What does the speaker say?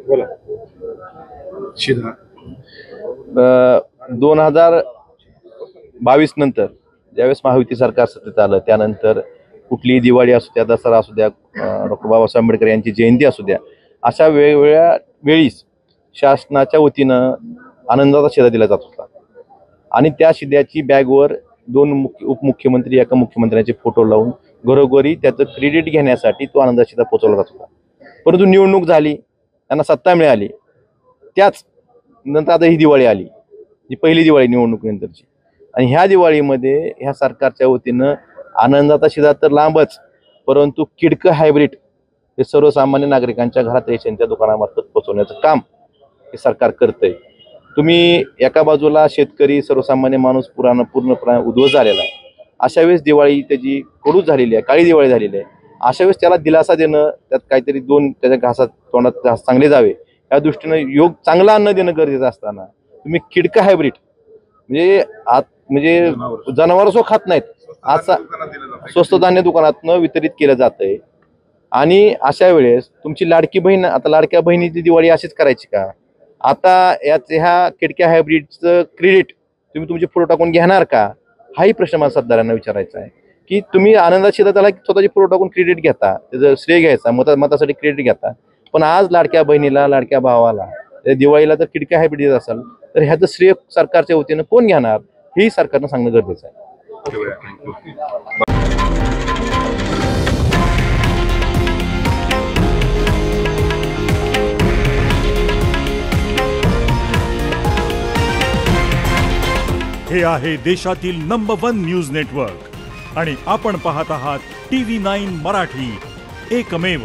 बोला. 2022 नंतर ज्यावेळेस महायुती सरकार सत्तेत आलं त्यानंतर कुठलीही दिवाळी असू द्या, दसरा असू द्या, डॉक्टर बाबासाहेब आंबेडकर यांची जयंती असू द्या, अशा वेगवेगळ्या वेळीस शासनाच्या वतीनं आनंदाचा शिधा दिला जात होता आणि त्या शिद्याची बॅगवर दोन उपमुख्यमंत्री एका मुख्यमंत्र्यांचे फोटो लावून घरोघरी त्याचं क्रेडिट घेण्यासाठी तो आनंदाचा शिधा पोचवला जात होता. परंतु निवडणूक झाली, त्यांना सत्ता मिळाली, त्याच नंतर आता ही दिवाळी आली, ही पहिली दिवाळी निवडणुकीनंतरची, आणि ह्या दिवाळीमध्ये ह्या सरकारच्या वतीनं आनंदाचा शिधा तर लांबच, परंतु किडकं हायब्रिड हे सर्वसामान्य नागरिकांच्या घरात रेशनच्या दुकानामार्फत पोहोचवण्याचं काम हे सरकार करतंय. तुम्ही एका बाजूला शेतकरी सर्वसामान्य माणूस पूर्णपणे उद्ध्वस्त झालेला आहे, अशा वेळेस दिवाळी त्याची कडूच झालेली आहे, काळी दिवाळी झालेली आहे. अशा वेळेस त्याला दिलासा देणं, त्यात काहीतरी दोन त्याच्या घासात तोंडात घास चांगले जावे या दृष्टीनं चांगलं अन्न देणं गरजेचं असताना तुम्ही किडका हायब्रिड म्हणजे जनावर सो खात नाहीत असा स्वस्त धान्य दुकानातनं वितरित केलं जातंय. आणि अशा वेळेस तुमची लाडकी बहीण, आता लाडक्या बहिणीची दिवाळी अशीच करायची का? आता ह्या किडक्या हायब्रिडचं क्रेडिट तुम्ही तुमचे फोटो टाकून घेणार का? हाही प्रश्न मला मतदारांना विचारायचा आहे की तुम्ही आनंदात शिधा त्याला स्वतःचे फोटो टाकून क्रेडिट घेता, त्याचं श्रेय घ्यायचा, मतासाठी क्रेडिट घेता, पण आज लाडक्या बहिणीला, लाडक्या भावाला दिवाळीला जर किडक्या हायब्रिड देत असाल तर ह्याचं श्रेय सरकारच्या वतीनं कोण घेणार हेही सरकारनं सांगणं गरजेचं आहे. हे आहे देशातील नंबर 1 न्यूज नेटवर्क आणि आपण पाहत आहात TV9 मराठी, एकमेव.